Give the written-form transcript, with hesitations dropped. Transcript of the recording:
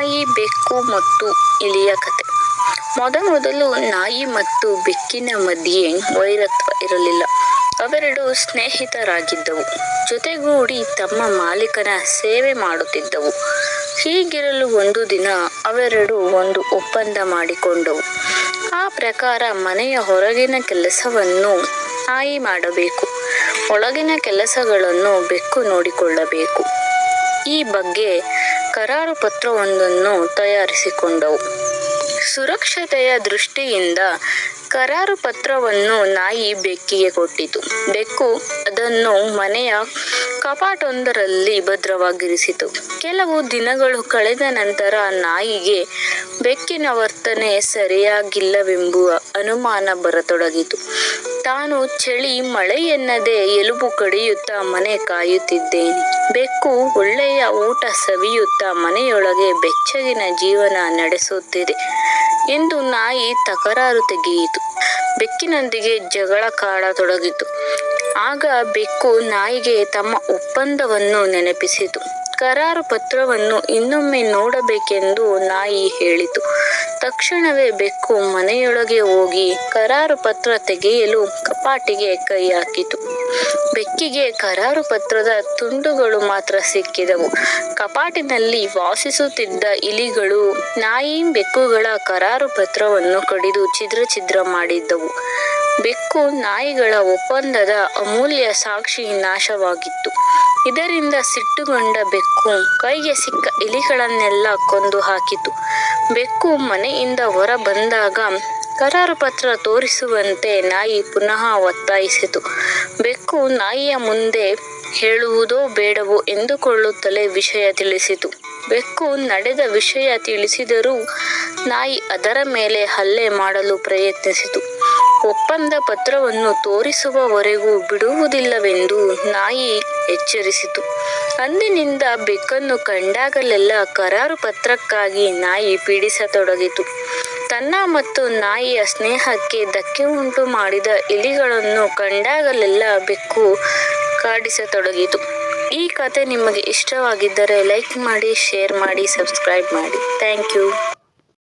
ನಾಯಿ, ಬೆಕ್ಕು ಮತ್ತು ಇಲಿಯ ಕಥೆ. ಮೊದಮೊದಲು ನಾಯಿ ಮತ್ತು ಬೆಕ್ಕಿನ ಮಧ್ಯೆ ವೈರತ್ವ ಇರಲಿಲ್ಲ. ಅವೆರಡು ಸ್ನೇಹಿತರಾಗಿದ್ದವು. ಜೊತೆಗೂಡಿ ತಮ್ಮ ಮಾಲೀಕನ ಸೇವೆ ಮಾಡುತ್ತಿದ್ದವು. ಹೀಗಿರಲು ಒಂದು ದಿನ ಅವೆರಡು ಒಂದು ಒಪ್ಪಂದ ಮಾಡಿಕೊಂಡವು. ಆ ಪ್ರಕಾರ ಮನೆಯ ಹೊರಗಿನ ಕೆಲಸವನ್ನು ನಾಯಿ ಮಾಡಬೇಕು, ಒಳಗಿನ ಕೆಲಸಗಳನ್ನು ಬೆಕ್ಕು ನೋಡಿಕೊಳ್ಳಬೇಕು. ಈ ಬಗ್ಗೆ ಕರಾರು ಪತ್ರವೊಂದನ್ನು ತಯಾರಿಸಿಕೊಂಡವು. ಸುರಕ್ಷತೆಯ ದೃಷ್ಟಿಯಿಂದ ಕರಾರು ಪತ್ರವನ್ನು ನಾಯಿ ಬೆಕ್ಕಿಗೆ ಕೊಟ್ಟಿತು. ಬೆಕ್ಕು ಅದನ್ನು ಮನೆಯ ಕಪಾಟೊಂದರಲ್ಲಿ ಭದ್ರವಾಗಿರಿಸಿತು. ಕೆಲವು ದಿನಗಳು ಕಳೆದ ನಂತರ ನಾಯಿಗೆ ಬೆಕ್ಕಿನ ವರ್ತನೆ ಸರಿಯಾಗಿಲ್ಲವೆಂಬುವ ಅನುಮಾನ ಬರತೊಡಗಿತು. ತಾನು ಚಳಿ ಮಳೆ ಎನ್ನದೆ ಎಲುಬು ಕಡಿಯುತ್ತಾ ಮನೆ ಕಾಯುತ್ತಿದ್ದೇನೆ, ಬೆಕ್ಕು ಒಳ್ಳೆಯ ಊಟ ಸವಿಯುತ್ತಾ ಮನೆಯೊಳಗೆ ಬೆಚ್ಚಗಿನ ಜೀವನ ನಡೆಸುತ್ತಿದೆ ಎಂದು ನಾಯಿ ತಕರಾರು ತೆಗೆಯಿತು. ಬೆಕ್ಕಿನೊಂದಿಗೆ ಜಗಳ ಕಾಡತೊಡಗಿತು. ಆಗ ಬೆಕ್ಕು ನಾಯಿಗೆ ತಮ್ಮ ಒಪ್ಪಂದವನ್ನು ನೆನಪಿಸಿತು. ಕರಾರು ಪತ್ರವನ್ನು ಇನ್ನೊಮ್ಮೆ ನೋಡಬೇಕೆಂದು ನಾಯಿ ಹೇಳಿತು. ತಕ್ಷಣವೇ ಬೆಕ್ಕು ಮನೆಯೊಳಗೆ ಹೋಗಿ ಕರಾರು ಪತ್ರ ತೆಗೆಯಲು ಕಪಾಟಿಗೆ ಕೈ ಹಾಕಿತು. ಬೆಕ್ಕಿಗೆ ಕರಾರು ಪತ್ರದ ತುಂಡುಗಳು ಮಾತ್ರ ಸಿಕ್ಕಿದವು. ಕಪಾಟಿನಲ್ಲಿ ವಾಸಿಸುತ್ತಿದ್ದ ಇಲಿಗಳು ನಾಯಿ, ಬೆಕ್ಕುಗಳ ಕರಾರು ಪತ್ರವನ್ನು ಕಡಿದು ಛಿದ್ರ ಮಾಡಿದ್ದವು. ಬೆಕ್ಕು ನಾಯಿಗಳ ಒಪ್ಪಂದದ ಅಮೂಲ್ಯ ಸಾಕ್ಷಿ ನಾಶವಾಗಿತ್ತು. ಇದರಿಂದ ಸಿಟ್ಟುಗೊಂಡ ಬೆಕ್ಕು ಕೈಗೆ ಸಿಕ್ಕ ಇಲಿಗಳನ್ನೆಲ್ಲ ಕೊಂದು ಹಾಕಿತು. ಬೆಕ್ಕು ಮನೆಯಿಂದ ಹೊರ ಬಂದಾಗ ಕರಾರು ಪತ್ರ ತೋರಿಸುವಂತೆ ನಾಯಿ ಪುನಃ ಒತ್ತಾಯಿಸಿತು. ಬೆಕ್ಕು ನಾಯಿಯ ಮುಂದೆ ಹೇಳುವುದೋ ಬೇಡವೋ ಎಂದುಕೊಳ್ಳುತ್ತಲೇ ವಿಷಯ ತಿಳಿಸಿತು. ಬೆಕ್ಕು ನಡೆದ ವಿಷಯ ತಿಳಿಸಿದರೂ ನಾಯಿ ಅದರ ಮೇಲೆ ಹಲ್ಲೆ ಮಾಡಲು ಪ್ರಯತ್ನಿಸಿತು. ಒಪ್ಪಂದ ಪತ್ರವನ್ನು ತೋರಿಸುವವರೆಗೂ ಬಿಡುವುದಿಲ್ಲವೆಂದು ನಾಯಿ ಎಚ್ಚರಿಸಿತು. ಅಂದಿನಿಂದ ಬೆಕ್ಕನ್ನು ಕಂಡಾಗಲೆಲ್ಲ ಕರಾರು ಪತ್ರಕ್ಕಾಗಿ ನಾಯಿ ಪೀಡಿಸತೊಡಗಿತು. ತನ್ನ ಮತ್ತು ನಾಯಿಯ ಸ್ನೇಹಕ್ಕೆ ಧಕ್ಕೆ ಉಂಟು ಮಾಡಿದ ಇಲಿಗಳನ್ನು ಕಂಡಾಗಲೆಲ್ಲ ಬೆಕ್ಕು ಕಾಡಿಸತೊಡಗಿತು. ಈ ಕತೆ ನಿಮಗೆ ಇಷ್ಟವಾಗಿದ್ದರೆ ಲೈಕ್ ಮಾಡಿ, ಶೇರ್ ಮಾಡಿ, ಸಬ್ಸ್ಕ್ರೈಬ್ ಮಾಡಿ. Thank you.